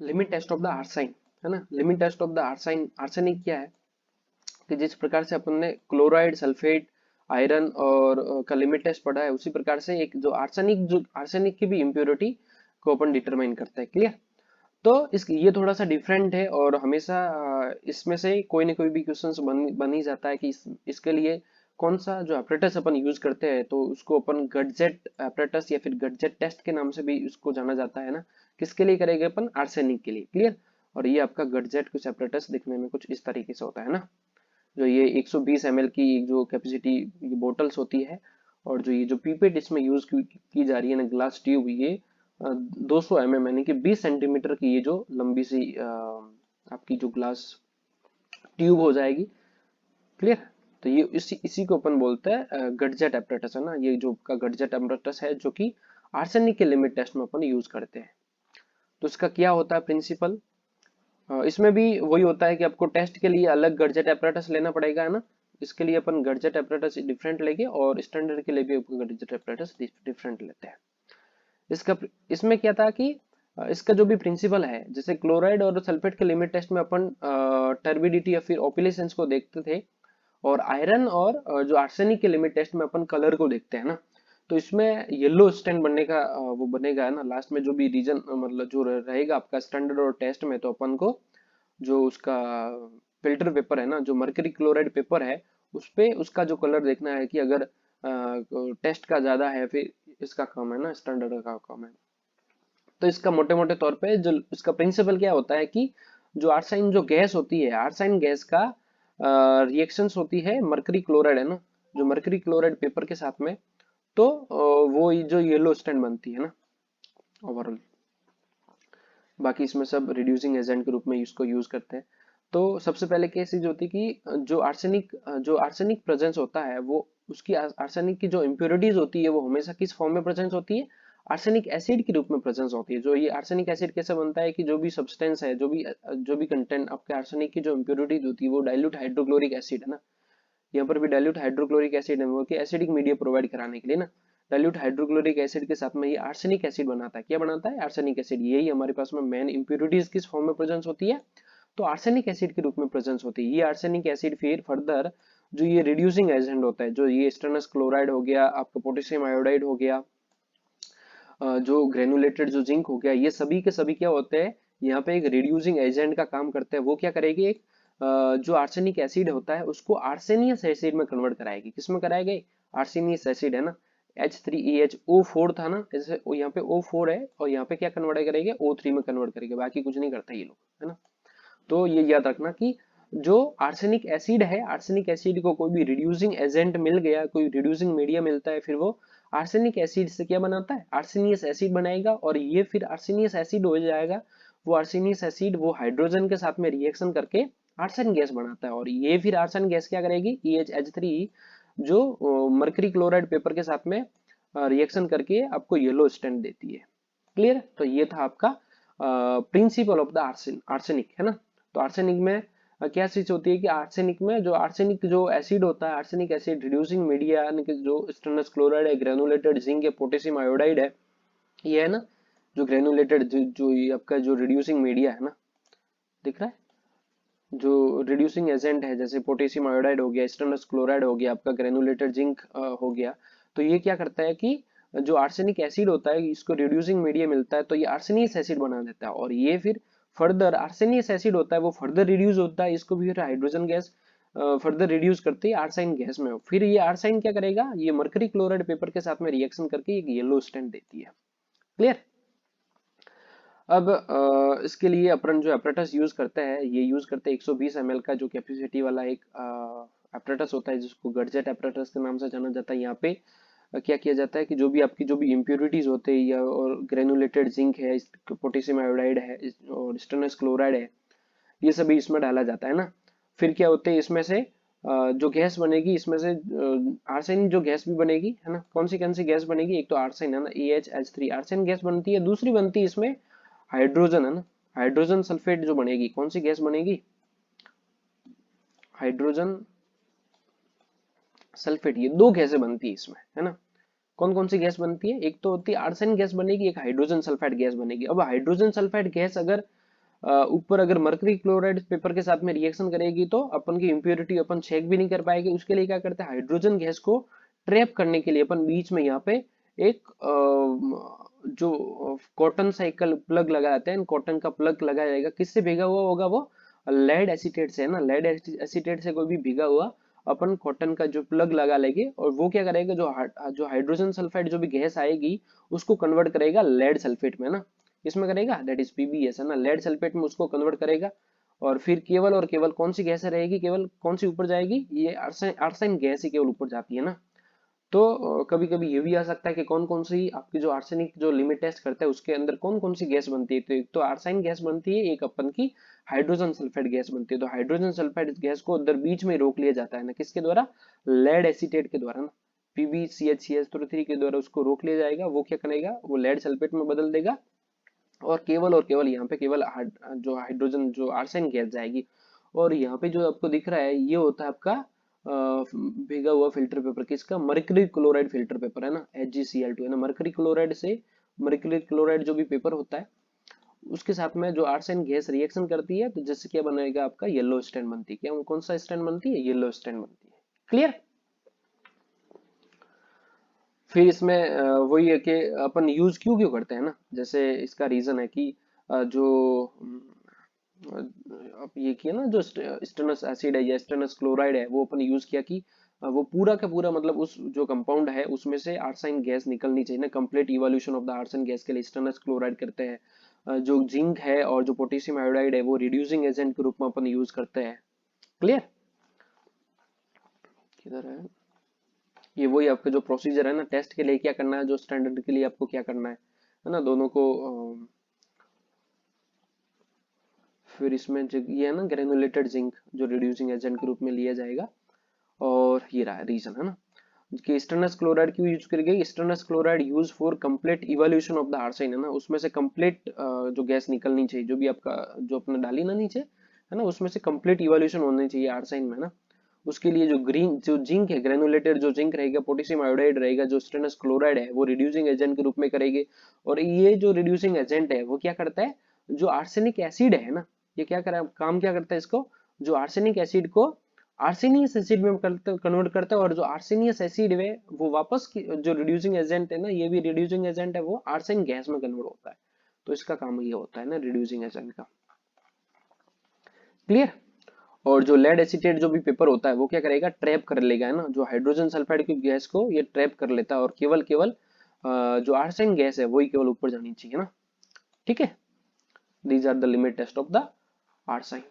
Limit test of the arsine, है ना। Limit test of the arsine, arsenic क्या है कि जिस प्रकार से अपन ने क्लोराइड, सल्फेट, आयरन और का लिमिट टेस्ट पढ़ा है, उसी प्रकार से एक जो आर्सेनिक की भी इम्प्योरिटी को अपन डिटरमाइन करते हैं। क्लियर। तो इस ये थोड़ा सा डिफरेंट है और हमेशा इसमें से कोई ना कोई भी क्वेश्चंस बन ही जाता है कि इसके लिए कौन सा जो एपरेटस अपन यूज करते हैं, तो उसको अपन गटजेट एपरेटस या फिर गटजेट टेस्ट के नाम से भी उसको जाना जाता है ना। किसके लिए करेंगे अपन? आर्सेनिक के लिए। क्लियर। और ये आपका गटजेट कुछ एपरेटस दिखने में कुछ इस तरीके से होता है ना। जो ये 120 ml की जो कैपेसिटी ये बोटल्स होती है, और जो ये जो पीपेट इसमें यूज की जा रही है ना, ग्लास ट्यूब, ये 200 mm यानी कि 20 सेंटीमीटर की ये जो लंबी सी आपकी जो ग्लास ट्यूब हो जाएगी। क्लियर। तो ये इसी को अपन बोलते हैं गटजेट एपरेटस, है ना। ये जो का गटजेट एपरेटस है जो कि आर्सेनिक के लिमिट टेस्ट में अपन यूज करते हैं। तो इसका क्या होता है प्रिंसिपल? इसमें भी वही होता है कि आपको टेस्ट के लिए अलग गडजेट एपरेटस लेना पड़ेगा, है ना। इसके लिए अपन गडजेट एपरेटस डिफरेंट लेंगे और स्टैंडर्ड के लिए भी गडजेट एपरेटस डिफरेंट लेते हैं। इसका इसमें क्या था कि इसका जो भी प्रिंसिपल है, जैसे क्लोराइड और सल्फेट के लिमिट टेस्ट में अपन टर्बिडिटी या फिर ओपिलेसेंस को देखते थे, और आयरन और जो आर्सेनिक के लिमिट टेस्ट में अपन कलर को देखते हैं ना। तो इसमें येलो स्टैंड बनने का वो बनेगा, है ना। लास्ट में जो भी रीजन मतलब जो रहेगा आपका स्टैंडर्ड और टेस्ट में, तो अपन को जो उसका फिल्टर पेपर है ना, जो मर्करी क्लोराइड पेपर है, उस पे उसका जो कलर देखना है कि अगर टेस्ट का ज्यादा है फिर इसका कम है ना, स्टैंडर्ड का कम है। तो इसका मोटे मोटे तौर पे जो इसका प्रिंसिपल क्या होता है कि जो आर्साइन जो गैस होती है, आर्साइन गैस का रिएक्शंस होती है मर्करी क्लोराइड, है ना, जो मर्करी क्लोराइड पेपर के साथ में, तो वो जो येलो स्टैंड बनती है ना ओवरऑल। बाकी इसमें सब रिड्यूसिंग एजेंट के रूप में इसको यूज करते हैं। तो सबसे पहले क्या चीज होती है कि जो आर्सेनिक प्रेजेंस होता है, वो उसकी आर्सेनिक की जो इम्प्योरिटीज होती है वो हमेशा किस फॉर्म में प्रेजेंस होती है? आर्सेनिक एसिड के रूप में प्रेजेंस होती है। जो ये आर्सेनिक एसिड कैसे बनता है कि जो भी सब्सटेंस है, जो भी कंटेंट आपके आर्सेनिक की जो इम्प्योरिटीज होती है, वो डाइल्यूट हाइड्रोक्लोरिक एसिड, है ना। यहाँ पर भी डाइल्यूट हाइड्रोक्लोरिक एसिड है वो कि एसिडिक मीडिया प्रोवाइड कराने के लिए ना, डाइल्यूट हाइड्रोक्लोरिक एसिड के साथ में ये आर्सेनिक एसिड बनाता है। क्या बनाता है? Arsenic acid. यही हमारे पास में मेन इंप्योरिटीज किस फॉर्म में प्रेजेंस होती है? तो आर्सेनिक एसिड के रूप में प्रेजेंस होती है। ये आर्सेनिक एसिड फिर फर्दर जो ये रिड्यूसिंग एजेंट होता है, जो ये स्टेनस क्लोराइड हो गया, आपका पोटेशियम आयोडाइड हो गया, जो ग्रेनुलेटेड जो जिंक हो गया, ये सभी के सभी क्या होते हैं? यहाँ पे एक रिड्यूसिंग एजेंट का काम करते हैं। वो क्या करेगी? एक जो आर्सेनिक एसिड होता है उसको आर्सेनियस एसिड में कन्वर्ट कराएगी। किसमें कराएगी? आर्सेनियस एसिड, है ना। H3EHO4 था ना, जैसे यहाँ पे O4 है और यहाँ पे क्या कन्वर्ट करेंगे? O3 में कन्वर्ट करेंगे। बाकी कुछ नहीं करते ये लोग, है ना। तो ये याद रखना कि जो आर्सेनिक एसिड है, आर्सेनिक एसिड को कोई भी रिड्यूसिंग एजेंट मिल गया, कोई रिड्यूसिंग मीडिया मिलता है, फिर वो आर्सेनिक एसिड से क्या बनाता है? आर्सेनियस एसिड बनाएगा, और ये फिर आर्सेनियस एसिड हो जाएगा। वो आर्सेनियस एसिड वो हाइड्रोजन के साथ में रिएक्शन करके आर्सेन गैस बनाता है, और ये फिर आर्सेन गैस क्या करेगी? EHH3 जो मर्करी क्लोराइड पेपर के साथ में रिएक्शन करके आपको येलो स्टैंड देती है। क्लियर। तो ये था आपका प्रिंसिपल ऑफ द आर्सेनिक, है ना। तो आर्सेनिक में क्या चीज होती है कि आर्सेनिक में जो आर्सेनिक जो एसिड होता है, आर्सेनिक एसिड रिड्यूसिंग मीडिया, यानी कि जो स्टेनस क्लोराइड है, ग्रेनुलेटेड जिंक है, पोटेशियम आयोडाइड है, ये है ना। जो ग्रेनुलेटेड जो ये आपका जो रिड्यूसिंग मीडिया है ना, दिख रहा है, जो रिड्यूसिंग एजेंट है, जैसे पोटेशियम आयोडाइड हो गया, स्टेनस क्लोराइड हो गया, आपका ग्रेनुलेटेड जिंक हो गया। तो ये क्या करता है कि जो आर्सेनिक एसिड होता है, इसको रिड्यूसिंग मीडिया मिलता है तो ये आर्सेनियस एसिड बना देता है, और ये फिर फर्दर आर्सेनियस एसिड होता है वो फर्दर रिड्यूस होता है, इसको भी फिर हाइड्रोजन गैस फर्दर रिड्यूस करती है आर्साइन गैस में। फिर ये आर्साइन क्या करेगा? ये मर्करी क्लोराइड पेपर के साथ में रिएक्शन करके एक येलो स्टैंड देती है। क्लियर। अब इसके लिए अपन जो एपरेटस यूज करते हैं, ये यूज करते हैं 120 ml का जो कैपेसिटी वाला एक एपरेटस होता है, जिसको गडजेट एपरेटस के नाम से जाना जाता है। यहाँ पे क्या किया जाता है कि जो भी आपकी जो भी इम्प्योरिटीज होते हैं, या और ग्रेनुलेटेड जिंक है, पोटेशियम आयोडाइड है, और स्टेनस क्लोराइड है, ये सभी इसमें डाला जाता है ना। फिर क्या होते हैं इसमें से जो गैस बनेगी, इसमें से आर्सेन जो गैस भी बनेगी, है ना। कौन सी गैस बनेगी? एक तो आर्सेन, है ना, EHH3 आर्सेन गैस बनती है। दूसरी बनती है इसमें हाइड्रोजन, है ना। हाइड्रोजन सल्फेट जो बनेगी, कौन सी गैस बनेगी? Hydrogen sulphate. ये दो गैसें बनती है इसमें, है ना। कौन कौन सी गैस बनती है? एक तो होती है आर्सेन गैस बनेगी, एक हाइड्रोजन सल्फाइड गैस बनेगी। अब हाइड्रोजन सल्फाइड गैस अगर ऊपर अगर मर्करी क्लोराइड पेपर के साथ में रिएक्शन करेगी तो अपन की इम्प्योरिटी अपन चेक भी नहीं कर पाएंगे। उसके लिए क्या करते हैं, हाइड्रोजन गैस को ट्रैप करने के लिए अपन बीच में यहाँ पे एक जो कॉटन साइकिल प्लग लगाते हैं, कॉटन का प्लग लगाया जाएगा। किससे भीगा हुआ होगा वो, लेड एसीटेट से है ना, लेड एसीटेट से कोई भी भीगा हुआ अपन कॉटन का जो प्लग लगा लेंगे और वो क्या करेगा, जो हाइड्रोजन सल्फाइड जो भी गैस आएगी उसको कन्वर्ट करेगा लेड सल्फेट में ना, इसमें करेगा दैट इज पीबीएस है ना, लेड सल्फेट में उसको कन्वर्ट करेगा। और फिर केवल और केवल कौन सी गैस रहेगी, केवल कौन सी ऊपर जाएगी, ये आर्सेन गैस ही केवल ऊपर जाती है ना। तो कभी कभी ये भी आ सकता है कि कौन कौन सी आपकी जो आर्सेनिक जो लिमिट टेस्ट करता है उसके अंदर कौन कौन सी गैस बनती है, तो एक तो आर्सेन गैस बनती है, एक अपन की हाइड्रोजन सल्फाइड गैस बनती है। तो हाइड्रोजन सल्फाइड गैस को उधर बीच में रोक लिया जाता है ना, किसके द्वारा, लेड एसीटेट के द्वारा ना, PbCH3 के द्वारा उसको रोक लिया जाएगा। वो क्या करेगा, वो लेड सल्फेट में बदल देगा और केवल यहाँ पे केवल जो हाइड्रोजन जो आर्सेन गैस जाएगी। और यहाँ पे जो आपको दिख रहा है ये होता है आपका भीगा हुआ फिल्टर पेपर, किसका, मर्करी क्लोराइड फिल्टर पेपर है ना, HgCl2 है ना। मर्करी क्लोराइड से, मर्करी क्लोराइड जो भी पेपर होता है उसके साथ में जो आर्सेन गैस रिएक्शन करती है तो जिससे क्या बनेगा, आपका येलो स्टैंड बनती है। क्या, कौन सा स्टैंड बनती है, येलो स्टैंड बनती है। क्लियर। फिर इसमें वही है कि अपन यूज क्यों क्यों करते हैं ना, जैसे इसका रीजन है कि जो अब ये किया ना, जो स्टेनस एसिड है या स्टेनस क्लोराइड है वो अपन यूज किया कि वो पूरा का पूरा मतलब उस जो कंपाउंड है उसमें से आर्सेन गैस निकलनी चाहिए ना, complete evolution of the arsine gas के लिए स्टेनस क्लोराइड करते हैं। जो जिंक है और जो पोटेशियम आयोडाइड है वो रिड्यूसिंग एजेंट के रूप में अपन यूज करते हैं। क्लियर। किधर है, ये वही आपका जो प्रोसीजर है ना, टेस्ट के लिए क्या करना है, जो स्टैंडर्ड के लिए आपको क्या करना है ना, दोनों को फिर इसमें ये है ना ग्रेनुलेटेड जिंक जो रिड्यूसिंग एजेंट के रूप में लिया जाएगा। और ये रहा रीजन है ना कि स्टेनस क्लोराइड क्यों यूज करी गई, stannous chloride use for complete evolution of the arsine है ना, उसमें से कंप्लीट जो गैस निकलनी चाहिए, जो भी आपका जो अपने डाली ना नीचे है ना, उसमें से कंप्लीट इवोल्यूशन होनी चाहिए आर्सेन में ना। उसके लिए जो ग्रीन जो जिंक है, ग्रेनुलेटेड जो जिंक रहेगा, पोटेशियम आयोडाइड रहेगा, जो स्टेनस क्लोराइड है वो रिड्यूसिंग एजेंट के रूप में करेंगे। और ये जो रिड्यूसिंग एजेंट है वो क्या करता है, जो आर्सेनिक एसिड है ना, ये क्या करा काम क्या करता है इसको, जो आर्सेनिक एसिड को आर्सेनियस एसिड में कन्वर्ट करता है। और जो आर्सेनियस एसिड है वो वापस जो रिड्यूसिंग एजेंट है ना, ये भी रिड्यूसिंग एजेंट है, वो आर्सेन गैस में कन्वर्ट होता है। तो इसका काम ये होता है ना रिड्यूसिंग एजेंट का। क्लियर। और जो लेड एसीटेट जो भी पेपर होता है वो क्या करेगा, ट्रैप कर लेगा है ना, जो हाइड्रोजन सल्फाइड की गैस को ये ट्रैप कर लेता है और केवल केवल जो आर्सेन गैस है वही केवल ऊपर जानी चाहिए ना। ठीक है, these are the limit test of the Arsen.